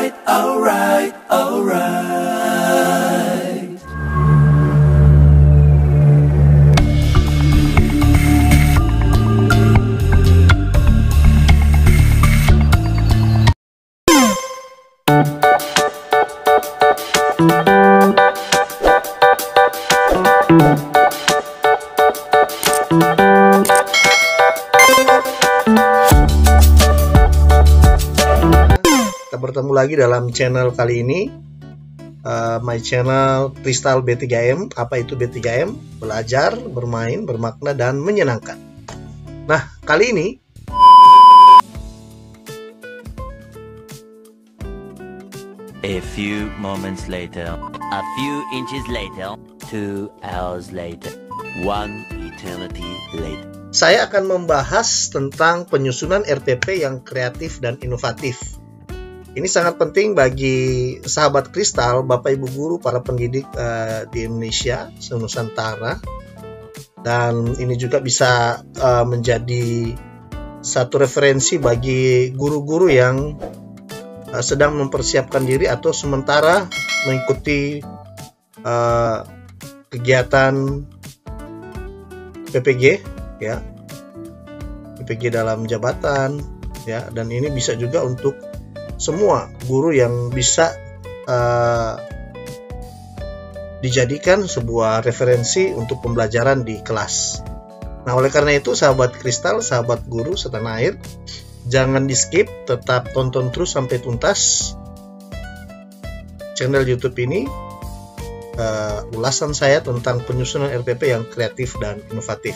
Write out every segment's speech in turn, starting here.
Alright, alright, alright. Kita bertemu lagi dalam channel kali ini, my channel Kristal B3M. Apa itu B3M? Belajar, bermain, bermakna, dan menyenangkan. Nah, kali ini a few moments later, a few inches later, 2 hours later, 1 eternity later. saya akan membahas tentang penyusunan RPP yang kreatif dan inovatif. Ini sangat penting bagi sahabat Kristal, Bapak Ibu guru, para pendidik di Indonesia, se-Nusantara. Dan ini juga bisa menjadi satu referensi bagi guru-guru yang sedang mempersiapkan diri atau sementara mengikuti kegiatan PPG, ya, PPG dalam jabatan, ya, dan ini bisa juga untuk semua guru yang bisa dijadikan sebuah referensi untuk pembelajaran di kelas. Nah, oleh karena itu, sahabat Kristal, sahabat guru setanah air, jangan di skip, tetap tonton terus sampai tuntas channel YouTube ini. Ulasan saya tentang penyusunan RPP yang kreatif dan inovatif.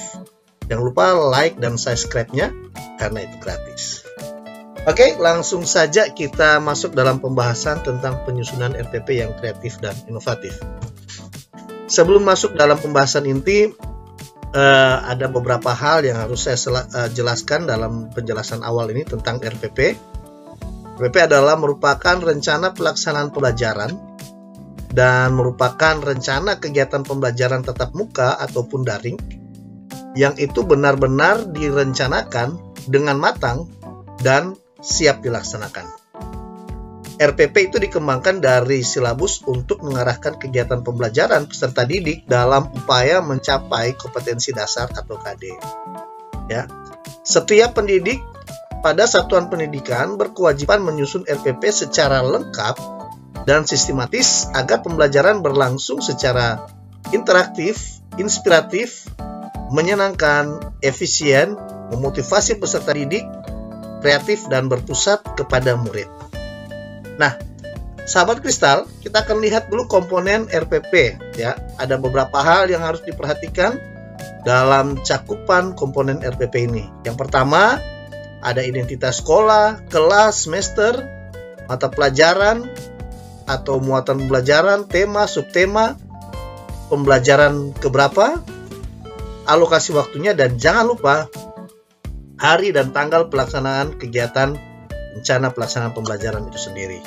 Jangan lupa like dan subscribe-nya karena itu gratis. Oke, langsung saja kita masuk dalam pembahasan tentang penyusunan RPP yang kreatif dan inovatif. Sebelum masuk dalam pembahasan inti, ada beberapa hal yang harus saya jelaskan dalam penjelasan awal ini tentang RPP. RPP adalah merupakan rencana pelaksanaan pembelajaran dan merupakan rencana kegiatan pembelajaran tatap muka ataupun daring yang itu benar-benar direncanakan dengan matang dan siap dilaksanakan. RPP itu dikembangkan dari silabus untuk mengarahkan kegiatan pembelajaran peserta didik dalam upaya mencapai kompetensi dasar atau KD. Ya. Setiap pendidik pada satuan pendidikan berkewajiban menyusun RPP secara lengkap dan sistematis agar pembelajaran berlangsung secara interaktif, inspiratif, menyenangkan, efisien, memotivasi peserta didik, kreatif, dan berpusat kepada murid. Nah, sahabat Kristal, kita akan lihat dulu komponen RPP, ya. Ada beberapa hal yang harus diperhatikan dalam cakupan komponen RPP ini. Yang pertama, ada identitas sekolah, kelas, semester, mata pelajaran atau muatan pembelajaran, tema, subtema, pembelajaran keberapa, alokasi waktunya, dan jangan lupa hari dan tanggal pelaksanaan kegiatan rencana pelaksanaan pembelajaran itu sendiri.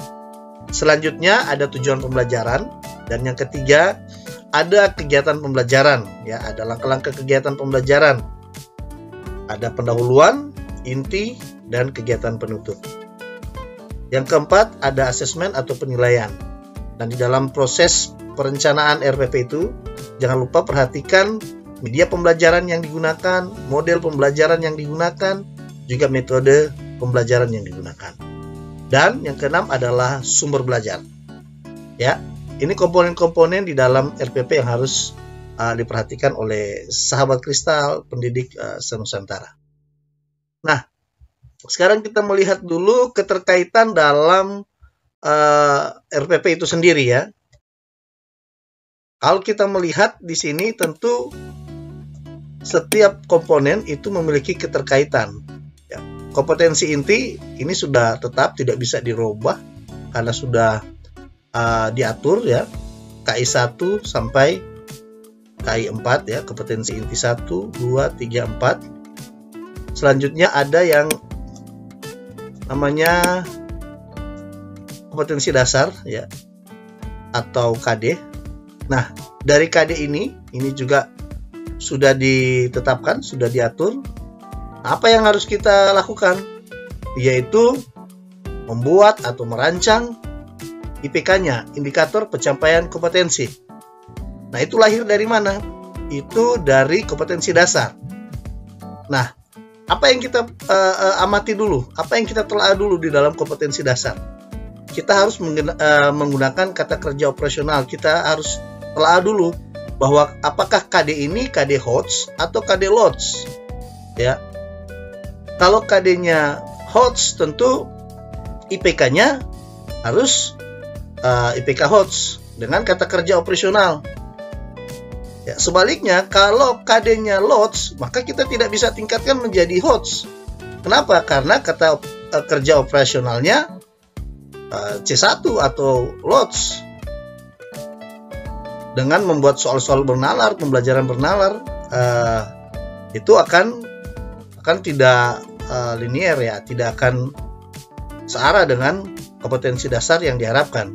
Selanjutnya ada tujuan pembelajaran, dan yang ketiga ada kegiatan pembelajaran, ya, ada langkah-langkah kegiatan pembelajaran, ada pendahuluan, inti, dan kegiatan penutup. Yang keempat ada asesmen atau penilaian. Dan di dalam proses perencanaan RPP itu jangan lupa perhatikan media pembelajaran yang digunakan, model pembelajaran yang digunakan, juga metode pembelajaran yang digunakan. Dan yang keenam adalah sumber belajar. Ya, ini komponen-komponen di dalam RPP yang harus diperhatikan oleh sahabat Kristal, pendidik se-Nusantara. Nah, sekarang kita melihat dulu keterkaitan dalam RPP itu sendiri, ya. Kalau kita melihat di sini, tentu setiap komponen itu memiliki keterkaitan. Ya, kompetensi inti ini sudah tetap, tidak bisa dirubah karena sudah diatur, ya, KI 1 sampai KI 4, ya, kompetensi inti 1, 2, 3, 4. Selanjutnya ada yang namanya kompetensi dasar, ya, atau KD. Nah, dari KD ini juga sudah ditetapkan, sudah diatur. Apa yang harus kita lakukan? Yaitu membuat atau merancang IPK-nya, indikator pencapaian kompetensi. Nah, itu lahir dari mana? Itu dari kompetensi dasar. Nah, apa yang kita amati dulu? Apa yang kita telah dulu di dalam kompetensi dasar? Kita harus menggunakan kata kerja operasional. Kita harus telah dulu bahwa apakah KD ini KD HOTS atau KD LOTS. Ya. Kalau KD-nya HOTS, tentu IPK-nya harus IPK HOTS dengan kata kerja operasional. Ya, sebaliknya, kalau KD-nya LOTS, maka kita tidak bisa tingkatkan menjadi HOTS. Kenapa? Karena kata kerja operasionalnya C1 atau LOTS. Dengan membuat soal-soal bernalar, pembelajaran bernalar, itu akan tidak linear, ya, tidak akan searah dengan kompetensi dasar yang diharapkan.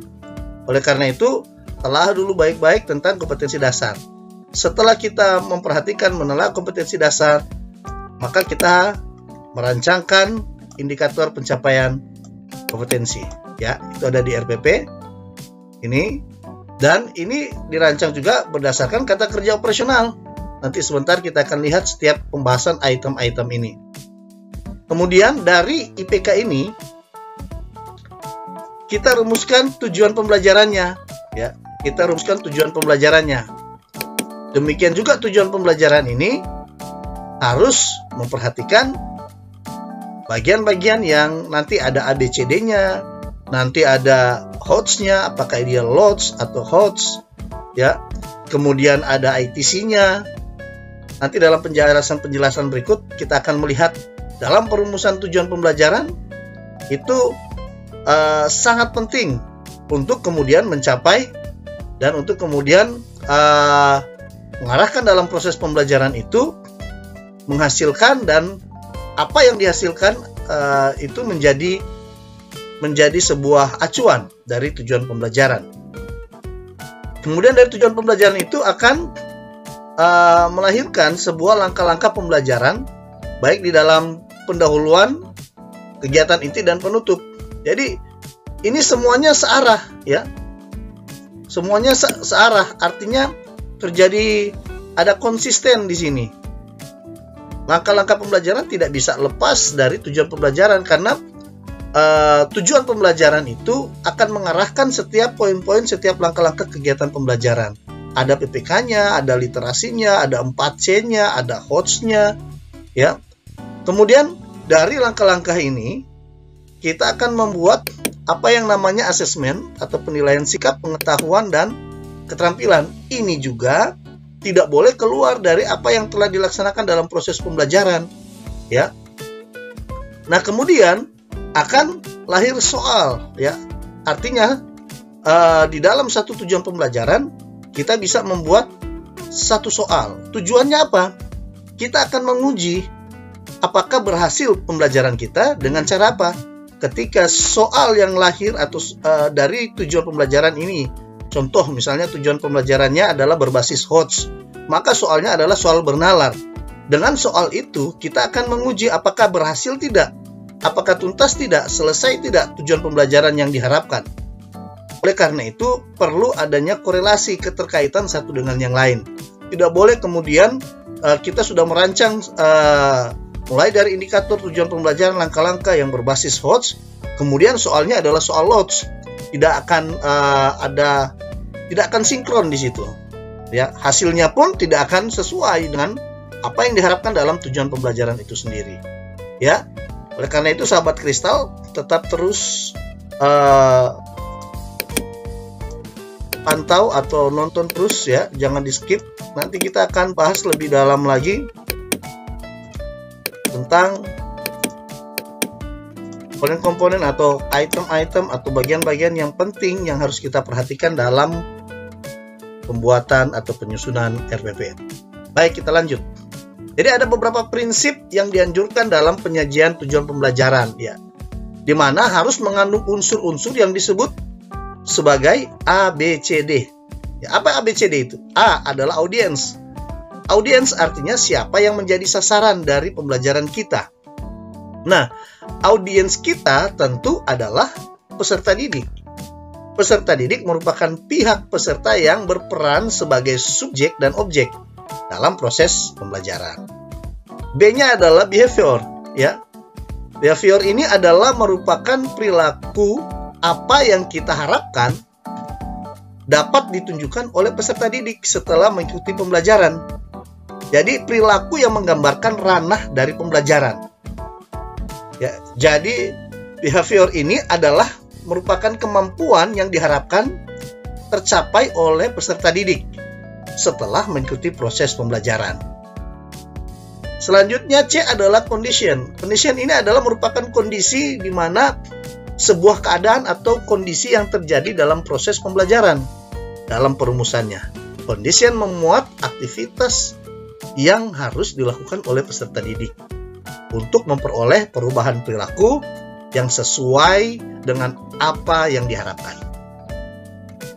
Oleh karena itu, telah dulu baik-baik tentang kompetensi dasar. Setelah kita memperhatikan, menelaah kompetensi dasar, maka kita merancangkan indikator pencapaian kompetensi. Ya, itu ada di RPP ini, dan ini dirancang juga berdasarkan kata kerja operasional. Nanti sebentar kita akan lihat setiap pembahasan item-item ini. Kemudian dari IPK ini kita rumuskan tujuan pembelajarannya, ya. Kita rumuskan tujuan pembelajarannya. Demikian juga tujuan pembelajaran ini harus memperhatikan bagian-bagian yang nanti ada ABCD-nya, nanti ada HOTS-nya, apakah dia LOTS atau HOTS, ya. Kemudian ada ITC-nya. Nanti dalam penjelasan berikut kita akan melihat dalam perumusan tujuan pembelajaran itu sangat penting untuk kemudian mencapai dan untuk kemudian mengarahkan dalam proses pembelajaran itu menghasilkan, dan apa yang dihasilkan itu menjadi sebuah acuan dari tujuan pembelajaran. Kemudian dari tujuan pembelajaran itu akan melahirkan sebuah langkah-langkah pembelajaran baik di dalam pendahuluan, kegiatan inti, dan penutup. Jadi ini semuanya searah, ya. Semuanya searah, artinya terjadi ada konsisten di sini. Langkah-langkah pembelajaran tidak bisa lepas dari tujuan pembelajaran, karena tujuan pembelajaran itu akan mengarahkan setiap poin-poin, setiap langkah-langkah kegiatan pembelajaran. Ada PPK-nya, ada literasinya, ada 4C-nya, ada HOTS-nya, ya. Kemudian dari langkah-langkah ini kita akan membuat apa yang namanya asesmen atau penilaian sikap, pengetahuan, dan keterampilan. Ini juga tidak boleh keluar dari apa yang telah dilaksanakan dalam proses pembelajaran, ya. Nah, kemudian akan lahir soal, ya. Artinya di dalam satu tujuan pembelajaran kita bisa membuat satu soal. Tujuannya apa? Kita akan menguji apakah berhasil pembelajaran kita dengan cara apa. Ketika soal yang lahir atau dari tujuan pembelajaran ini, contoh misalnya tujuan pembelajarannya adalah berbasis HOTS, maka soalnya adalah soal bernalar. Dengan soal itu kita akan menguji apakah berhasil tidak, apakah tuntas tidak, selesai tidak tujuan pembelajaran yang diharapkan. Oleh karena itu perlu adanya korelasi, keterkaitan satu dengan yang lain. Tidak boleh kemudian kita sudah merancang mulai dari indikator tujuan pembelajaran, langkah-langkah yang berbasis HOTS, kemudian soalnya adalah soal LOTS. Tidak akan sinkron di situ. Ya, hasilnya pun tidak akan sesuai dengan apa yang diharapkan dalam tujuan pembelajaran itu sendiri. Ya, oleh karena itu sahabat Kristal tetap terus pantau atau nonton terus, ya, jangan di skip. Nanti kita akan bahas lebih dalam lagi tentang komponen-komponen atau item-item atau bagian-bagian yang penting yang harus kita perhatikan dalam pembuatan atau penyusunan RPP. Baik, kita lanjut. Jadi ada beberapa prinsip yang dianjurkan dalam penyajian tujuan pembelajaran, ya, di mana harus mengandung unsur-unsur yang disebut sebagai ABCD. Ya, apa ABCD itu? A adalah audiens. Audiens artinya siapa yang menjadi sasaran dari pembelajaran kita. Nah, audiens kita tentu adalah peserta didik. Peserta didik merupakan pihak peserta yang berperan sebagai subjek dan objek dalam proses pembelajaran. B-nya adalah behavior, ya. Behavior ini adalah merupakan perilaku apa yang kita harapkan dapat ditunjukkan oleh peserta didik setelah mengikuti pembelajaran. Jadi perilaku yang menggambarkan ranah dari pembelajaran. Ya, jadi behavior ini adalah merupakan kemampuan yang diharapkan tercapai oleh peserta didik setelah mengikuti proses pembelajaran. Selanjutnya C adalah condition. Condition ini adalah merupakan kondisi di mana sebuah keadaan atau kondisi yang terjadi dalam proses pembelajaran. Dalam perumusannya, condition memuat aktivitas yang harus dilakukan oleh peserta didik untuk memperoleh perubahan perilaku yang sesuai dengan apa yang diharapkan.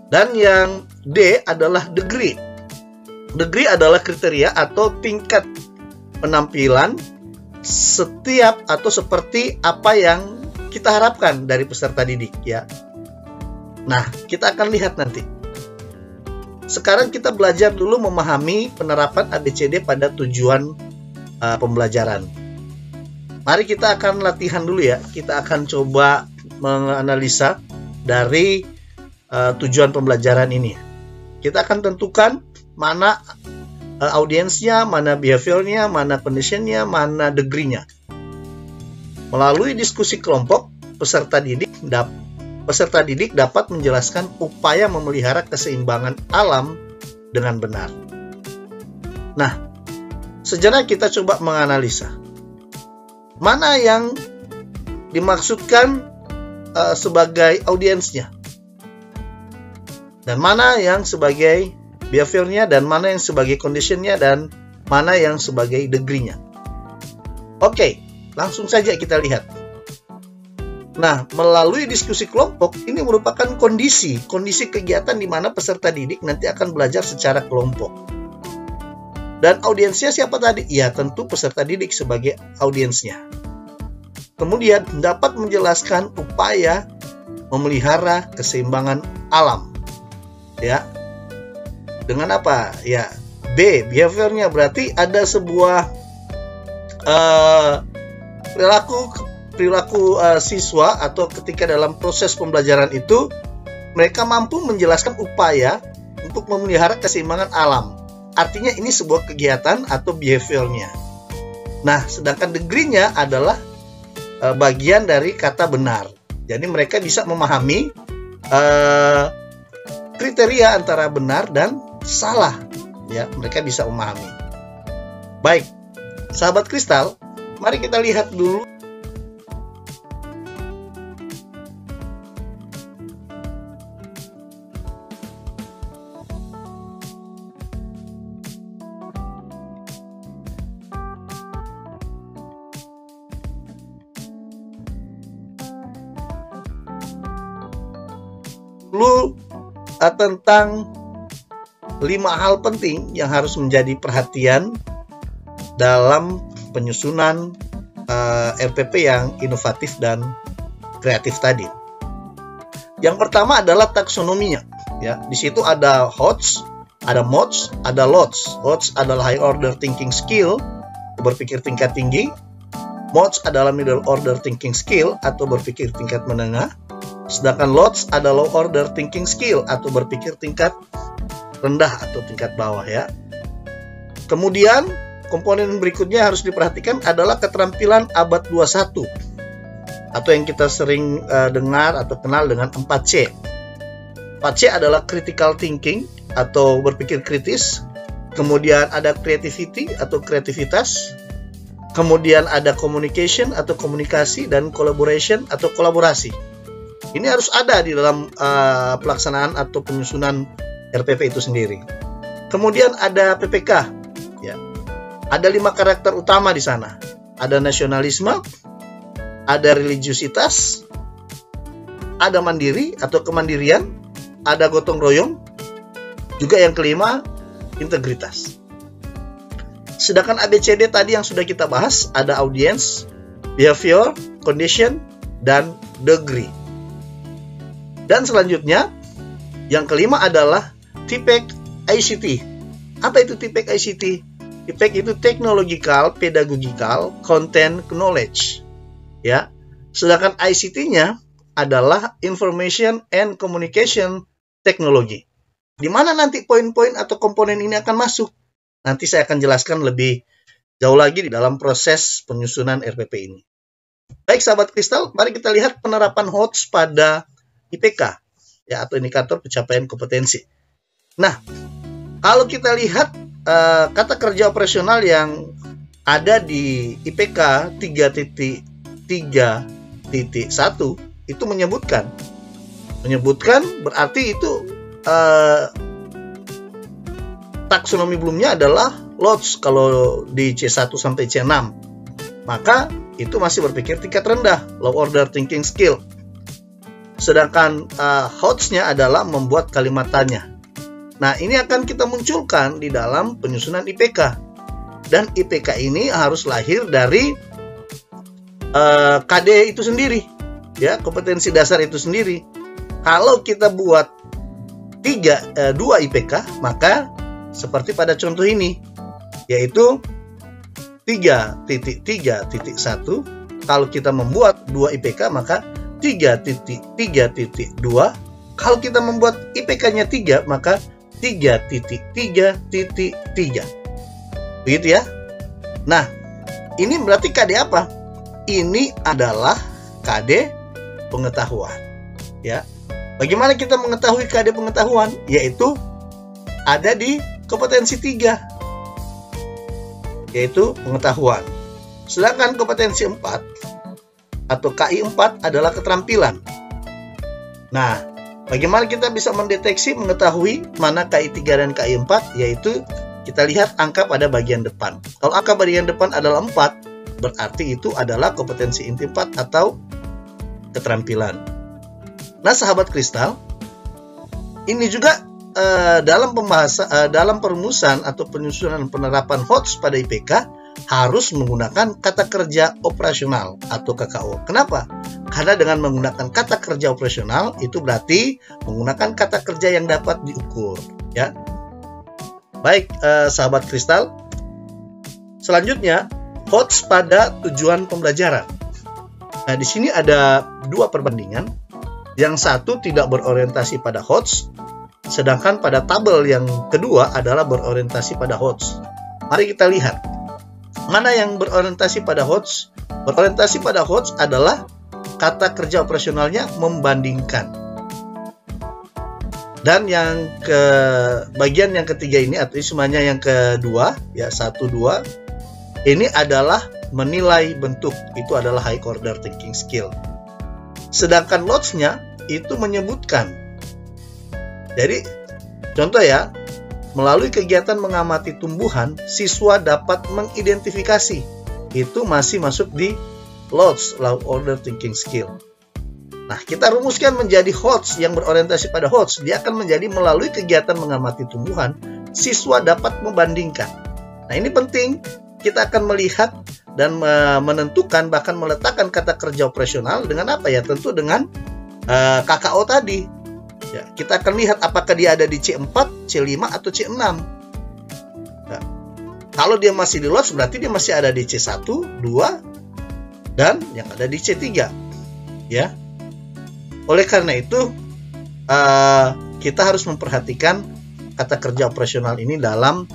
Dan yang D adalah degree. Degree adalah kriteria atau tingkat penampilan setiap atau seperti apa yang kita harapkan dari peserta didik, ya. Nah, kita akan lihat nanti. Sekarang kita belajar dulu memahami penerapan ABCD pada tujuan pembelajaran. Mari kita akan latihan dulu ya. Kita akan coba menganalisa dari tujuan pembelajaran ini. Kita akan tentukan mana audiensnya, mana behaviornya, mana conditionnya, mana degree-nya. Melalui diskusi kelompok, peserta didik dapat menjelaskan upaya memelihara keseimbangan alam dengan benar. Nah, sejarah kita coba menganalisa. Mana yang dimaksudkan sebagai audiensnya? Dan mana yang sebagai behaviornya, dan mana yang sebagai conditionnya, dan mana yang sebagai degree-nya. Oke, langsung saja kita lihat. Nah, melalui diskusi kelompok, ini merupakan kondisi kegiatan di mana peserta didik nanti akan belajar secara kelompok. Dan audiensnya siapa tadi? Ya, tentu peserta didik sebagai audiensnya. Kemudian dapat menjelaskan upaya memelihara keseimbangan alam. Ya. Dengan apa? Ya, B, behaviornya berarti ada sebuah perilaku siswa atau ketika dalam proses pembelajaran itu mereka mampu menjelaskan upaya untuk memelihara keseimbangan alam. Artinya ini sebuah kegiatan atau behaviornya. Nah, sedangkan degree-nya adalah bagian dari kata benar. Jadi mereka bisa memahami kriteria antara benar dan salah. Ya, mereka bisa memahami. Baik, sahabat kristal, mari kita lihat dulu tentang 5 hal penting yang harus menjadi perhatian dalam penyusunan RPP yang inovatif dan kreatif tadi. Yang pertama adalah taksonominya. Ya, di situ ada HOTS, ada MOTS, ada LOTS. HOTS adalah high order thinking skill, berpikir tingkat tinggi. MOTS adalah middle order thinking skill atau berpikir tingkat menengah. Sedangkan LOTS adalah low order thinking skill atau berpikir tingkat rendah atau tingkat bawah, ya. Kemudian komponen berikutnya harus diperhatikan adalah keterampilan abad 21 atau yang kita sering dengar atau kenal dengan 4C. 4C adalah critical thinking atau berpikir kritis. Kemudian ada creativity atau kreativitas. Kemudian ada communication atau komunikasi, dan collaboration atau kolaborasi. Ini harus ada di dalam pelaksanaan atau penyusunan RPP itu sendiri. Kemudian ada PPK, ya. Ada 5 karakter utama di sana. Ada nasionalisme, ada religiusitas, ada mandiri atau kemandirian, ada gotong royong, juga yang kelima integritas. Sedangkan ABCD tadi yang sudah kita bahas, ada audience, behavior, condition, dan degree. Dan selanjutnya, yang kelima adalah TPEC ICT. Apa itu TPEC ICT? TPEC itu Technological, Pedagogical, Content, Knowledge. Ya. Sedangkan ICT-nya adalah Information and Communication Technology. Di mana nanti poin-poin atau komponen ini akan masuk? Nanti saya akan jelaskan lebih jauh lagi di dalam proses penyusunan RPP ini. Baik sahabat kristal, mari kita lihat penerapan HOTS pada IPK, ya, atau indikator pencapaian kompetensi. Nah, kalau kita lihat kata kerja operasional yang ada di IPK 3.3.1 itu menyebutkan berarti itu taksonomi belumnya adalah LOTS kalau di C1 sampai C6. Maka itu masih berpikir tingkat rendah, low order thinking skill. Sedangkan HOTS-nya adalah membuat kalimat tanya. Nah, ini akan kita munculkan di dalam penyusunan IPK. Dan IPK ini harus lahir dari KD itu sendiri, ya, kompetensi dasar itu sendiri. Kalau kita buat 2 IPK, maka seperti pada contoh ini, yaitu 3.3.1. Kalau kita membuat 2 IPK, maka 3.3.2. Kalau kita membuat IPK-nya 3, maka 3.3.3. Begitu ya. Nah, ini berarti KD apa? Ini adalah KD pengetahuan. Ya. Bagaimana kita mengetahui KD pengetahuan? Yaitu ada di kompetensi 3, yaitu pengetahuan. Sedangkan kompetensi 4 atau KI 4 adalah keterampilan. Nah, bagaimana kita bisa mendeteksi, mengetahui mana KI 3 dan KI 4? Yaitu kita lihat angka pada bagian depan. Kalau angka bagian depan adalah 4, berarti itu adalah kompetensi inti 4 atau keterampilan. Nah, sahabat kristal, ini juga dalam perumusan atau penyusunan penerapan HOTS pada IPK harus menggunakan kata kerja operasional atau KKO. Kenapa? Karena dengan menggunakan kata kerja operasional itu berarti menggunakan kata kerja yang dapat diukur, ya. Baik, sahabat kristal. Selanjutnya, HOTS pada tujuan pembelajaran. Nah, di sini ada 2 perbandingan. Yang satu tidak berorientasi pada HOTS, sedangkan pada tabel yang kedua adalah berorientasi pada HOTS. Mari kita lihat. Mana yang berorientasi pada HOTS? Berorientasi pada HOTS adalah kata kerja operasionalnya membandingkan. Dan yang bagian yang ketiga ini, atau semuanya yang kedua, ya 1-2, ini adalah menilai bentuk. Itu adalah high order thinking skill. Sedangkan LOTS-nya itu menyebutkan. Jadi, contoh ya, melalui kegiatan mengamati tumbuhan, siswa dapat mengidentifikasi. Itu masih masuk di LOTS, low order thinking skill. Nah, kita rumuskan menjadi HOTS yang berorientasi pada HOTS. Dia akan menjadi melalui kegiatan mengamati tumbuhan, siswa dapat membandingkan. Nah, ini penting. Kita akan melihat dan menentukan, bahkan meletakkan kata kerja operasional dengan apa ya? Tentu dengan KKO tadi. Ya, kita akan lihat apakah dia ada di C4, C5, atau C6. Nah, kalau dia masih di LOTS, berarti dia masih ada di C1, 2, dan yang ada di C3. Ya. Oleh karena itu, kita harus memperhatikan kata kerja operasional ini dalam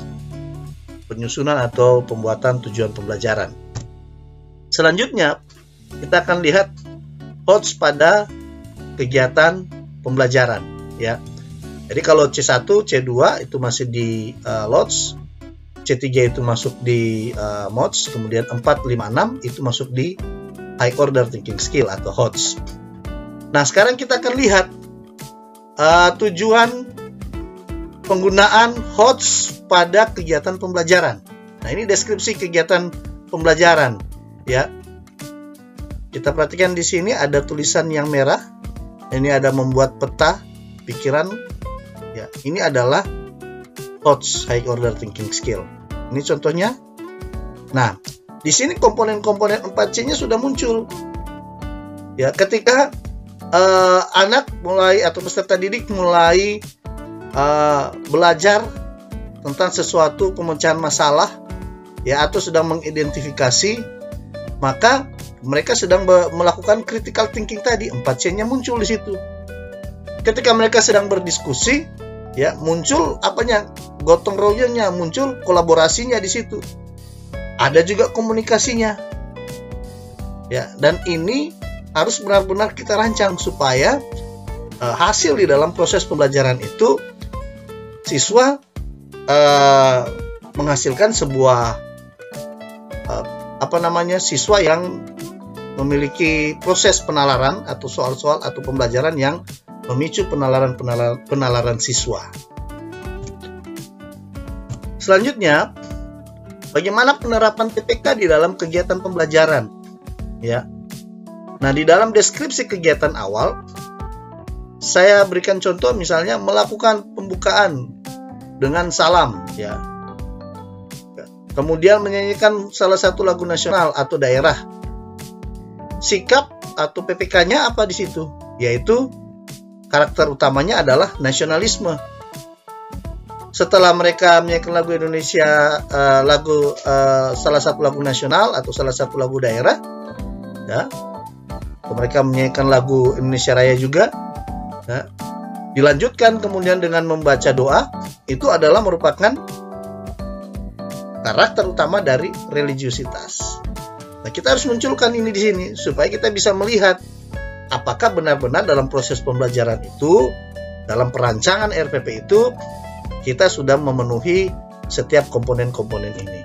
penyusunan atau pembuatan tujuan pembelajaran. Selanjutnya, kita akan lihat HOTS pada kegiatan pembelajaran, ya. Jadi kalau C1, C2 itu masih di LOTS, C3 itu masuk di MOTS, kemudian 4, 5, 6 itu masuk di high order thinking skill atau HOTS. Nah, sekarang kita akan lihat tujuan penggunaan HOTS pada kegiatan pembelajaran. Nah, ini deskripsi kegiatan pembelajaran, ya. Kita perhatikan di sini ada tulisan yang merah. Ini ada membuat peta pikiran. Ya, ini adalah HOTS, high order thinking skill. Ini contohnya. Nah, di sini komponen-komponen 4C-nya sudah muncul. Ya, ketika anak mulai atau peserta didik mulai belajar tentang sesuatu pemecahan masalah, ya, atau sedang mengidentifikasi, maka mereka sedang melakukan critical thinking tadi. 4C-nya muncul di situ. Ketika mereka sedang berdiskusi, ya, muncul apanya? Gotong royongnya, muncul kolaborasinya di situ. Ada juga komunikasinya. Ya, dan ini harus benar-benar kita rancang supaya hasil di dalam proses pembelajaran itu siswa menghasilkan sebuah siswa yang memiliki proses penalaran atau soal-soal atau pembelajaran yang memicu penalaran siswa. Selanjutnya, bagaimana penerapan PPK di dalam kegiatan pembelajaran? Ya. Nah, di dalam deskripsi kegiatan awal, saya berikan contoh misalnya melakukan pembukaan dengan salam, ya. Kemudian menyanyikan salah satu lagu nasional atau daerah. Sikap atau PPK-nya apa di situ? Yaitu karakter utamanya adalah nasionalisme. Setelah mereka menyanyikan lagu Indonesia, salah satu lagu nasional atau salah satu lagu daerah, ya, mereka menyanyikan lagu Indonesia Raya juga, ya, dilanjutkan kemudian dengan membaca doa. Itu adalah merupakan karakter utama dari religiusitas. Nah, kita harus munculkan ini di sini supaya kita bisa melihat apakah benar-benar dalam proses pembelajaran itu, dalam perancangan RPP itu, kita sudah memenuhi setiap komponen-komponen ini.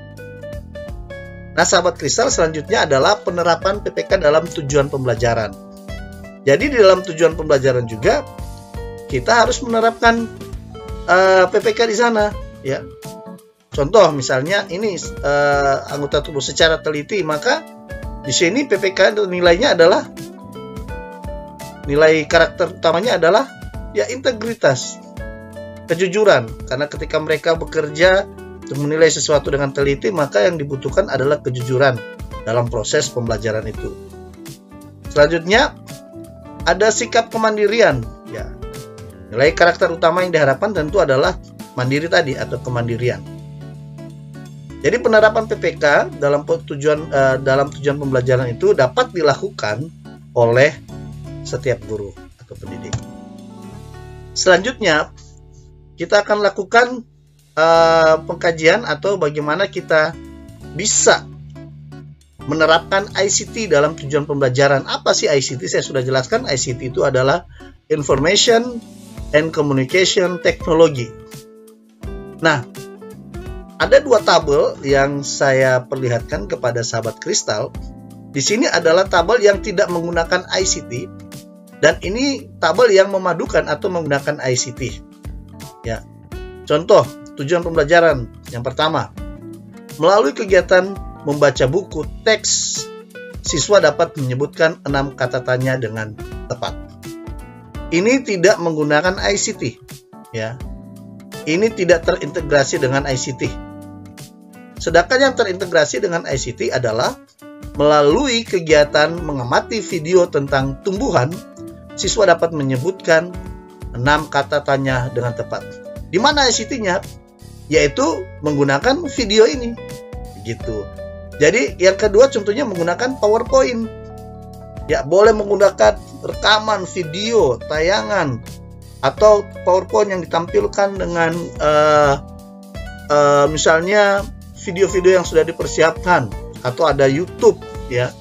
Nah, sahabat kristal, selanjutnya adalah penerapan PPK dalam tujuan pembelajaran. Jadi di dalam tujuan pembelajaran juga kita harus menerapkan PPK di sana, ya. Contoh misalnya ini anggota tubuh secara teliti, maka di sini PPK nilainya adalah nilai karakter utamanya adalah ya integritas, kejujuran. Karena ketika mereka bekerja untuk menilai sesuatu dengan teliti, maka yang dibutuhkan adalah kejujuran dalam proses pembelajaran itu. Selanjutnya ada sikap kemandirian, ya. Nilai karakter utama yang diharapkan tentu adalah mandiri tadi atau kemandirian. Jadi penerapan PPK dalam tujuan pembelajaran itu dapat dilakukan oleh setiap guru atau pendidik. Selanjutnya kita akan lakukan pengkajian atau bagaimana kita bisa menerapkan ICT dalam tujuan pembelajaran. Apa sih ICT? Saya sudah jelaskan, ICT itu adalah Information and Communication Technology. Nah, ada dua tabel yang saya perlihatkan kepada sahabat kristal. Di sini adalah tabel yang tidak menggunakan ICT, dan ini tabel yang memadukan atau menggunakan ICT. Ya, contoh tujuan pembelajaran yang pertama, melalui kegiatan membaca buku teks, siswa dapat menyebutkan 6 kata tanya dengan tepat. Ini tidak menggunakan ICT, ya. Ini tidak terintegrasi dengan ICT. Sedangkan yang terintegrasi dengan ICT adalah melalui kegiatan mengamati video tentang tumbuhan, siswa dapat menyebutkan 6 kata tanya dengan tepat. Di mana ICT-nya? Yaitu menggunakan video ini. Begitu. Jadi yang kedua contohnya menggunakan PowerPoint. Ya, boleh menggunakan rekaman video, tayangan, atau PowerPoint yang ditampilkan dengan misalnya video-video yang sudah dipersiapkan, atau ada YouTube, ya,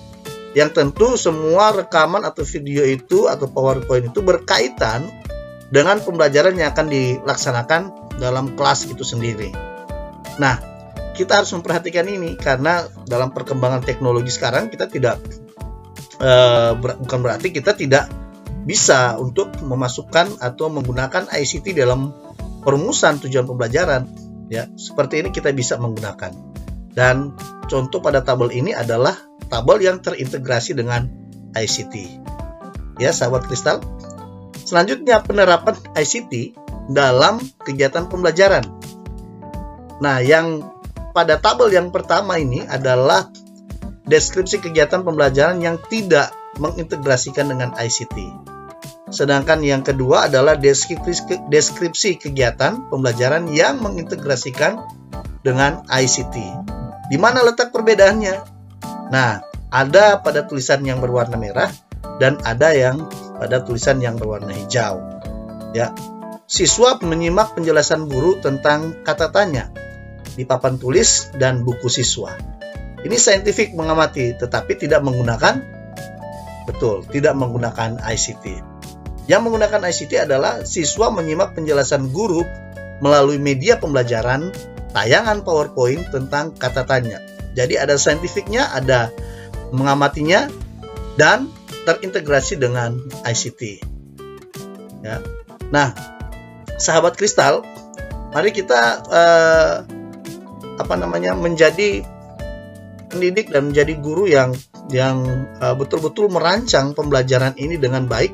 yang tentu semua rekaman atau video itu atau PowerPoint itu berkaitan dengan pembelajaran yang akan dilaksanakan dalam kelas itu sendiri. Nah, kita harus memperhatikan ini karena dalam perkembangan teknologi sekarang kita tidak bukan berarti kita tidak bisa untuk memasukkan atau menggunakan ICT dalam perumusan tujuan pembelajaran. Ya, seperti ini kita bisa menggunakan. Dan contoh pada tabel ini adalah tabel yang terintegrasi dengan ICT. Ya, sahabat kristal. Selanjutnya penerapan ICT dalam kegiatan pembelajaran. Nah, yang pada tabel yang pertama ini adalah deskripsi kegiatan pembelajaran yang tidak mengintegrasikan dengan ICT. Sedangkan yang kedua adalah deskripsi kegiatan pembelajaran yang mengintegrasikan dengan ICT. Di mana letak perbedaannya? Nah, ada pada tulisan yang berwarna merah dan ada yang pada tulisan yang berwarna hijau. Ya, siswa menyimak penjelasan guru tentang kata tanya di papan tulis dan buku siswa. Ini saintifik mengamati, tetapi tidak menggunakan ICT. Yang menggunakan ICT adalah siswa menyimak penjelasan guru melalui media pembelajaran, tayangan PowerPoint tentang kata tanya. Jadi ada saintifiknya, ada mengamatinya, dan terintegrasi dengan ICT. Ya. Nah, sahabat kristal, mari kita menjadi pendidik dan menjadi guru yang betul-betul merancang pembelajaran ini dengan baik,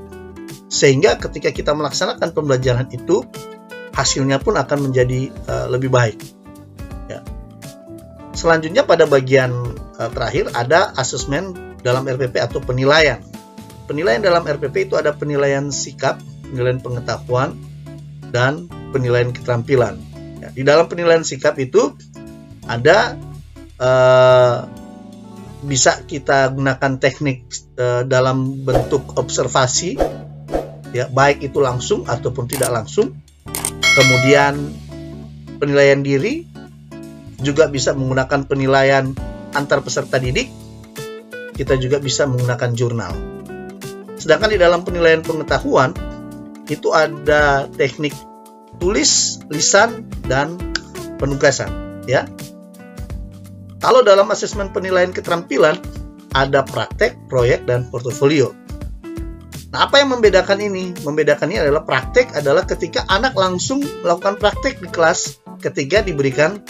sehingga ketika kita melaksanakan pembelajaran itu, hasilnya pun akan menjadi lebih baik. Ya. Selanjutnya pada bagian terakhir ada asesmen dalam RPP atau penilaian. Penilaian dalam RPP itu ada penilaian sikap, penilaian pengetahuan, dan penilaian keterampilan. Ya, di dalam penilaian sikap itu ada bisa kita gunakan teknik dalam bentuk observasi, ya, baik itu langsung ataupun tidak langsung. Kemudian penilaian diri juga bisa menggunakan penilaian antar peserta didik. Kita juga bisa menggunakan jurnal. Sedangkan di dalam penilaian pengetahuan itu ada teknik tulis, lisan, dan penugasan, ya. Kalau dalam asesmen penilaian keterampilan ada praktek, proyek, dan portofolio. Nah, apa yang membedakan ini? Membedakannya adalah praktek adalah ketika anak langsung melakukan praktek di kelas ketika diberikan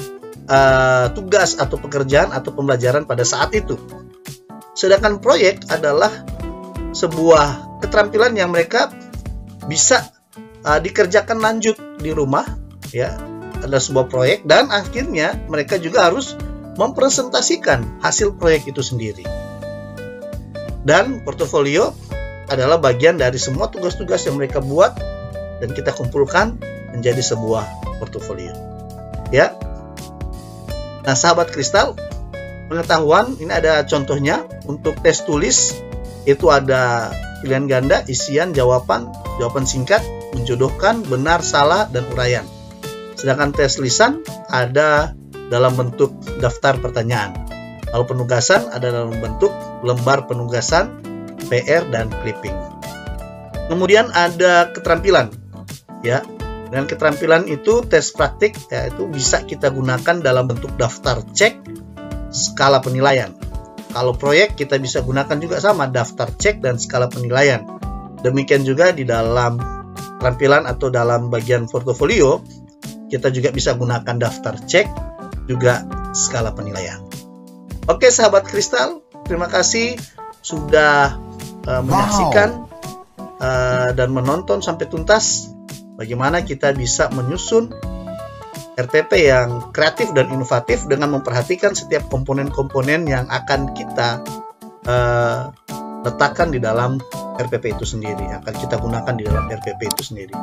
tugas atau pekerjaan atau pembelajaran pada saat itu. Sedangkan proyek adalah sebuah keterampilan yang mereka bisa dikerjakan lanjut di rumah, ya. Ada sebuah proyek dan akhirnya mereka juga harus mempresentasikan hasil proyek itu sendiri. Dan portofolio adalah bagian dari semua tugas-tugas yang mereka buat dan kita kumpulkan menjadi sebuah portofolio. Ya. Nah, sahabat kristal, pengetahuan ini ada contohnya. Untuk tes tulis itu ada pilihan ganda, isian, jawaban singkat, menjodohkan, benar, salah, dan uraian. Sedangkan tes lisan ada dalam bentuk daftar pertanyaan. Lalu penugasan ada dalam bentuk lembar penugasan, PR, dan clipping. Kemudian ada keterampilan, ya. Dengan keterampilan itu tes praktik, ya, itu bisa kita gunakan dalam bentuk daftar cek, skala penilaian. Kalau proyek kita bisa gunakan juga sama, daftar cek dan skala penilaian. Demikian juga di dalam keterampilan atau dalam bagian portofolio, kita juga bisa gunakan daftar cek, juga skala penilaian. Oke, sahabat kristal, terima kasih sudah menyaksikan dan menonton sampai tuntas bagaimana kita bisa menyusun RPP yang kreatif dan inovatif dengan memperhatikan setiap komponen-komponen yang akan kita letakkan di dalam RPP itu sendiri, akan kita gunakan di dalam RPP itu sendiri.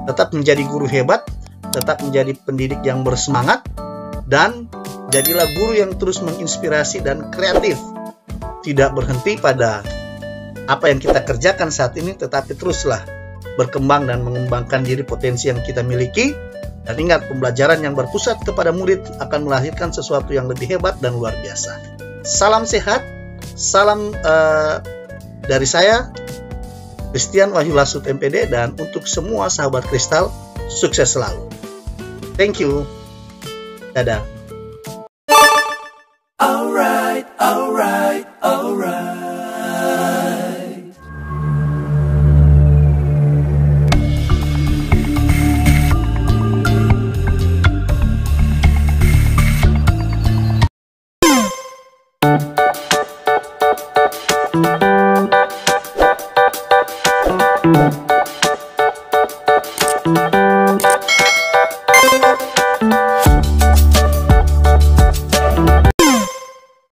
Tetap menjadi guru hebat, tetap menjadi pendidik yang bersemangat, dan jadilah guru yang terus menginspirasi dan kreatif. Tidak berhenti pada apa yang kita kerjakan saat ini, tetapi teruslah berkembang dan mengembangkan diri potensi yang kita miliki. Dan ingat, pembelajaran yang berpusat kepada murid akan melahirkan sesuatu yang lebih hebat dan luar biasa. Salam sehat, salam dari saya, Christian Wahyu Lasut MPD, dan untuk semua sahabat kristal, sukses selalu. Thank you. Dadah.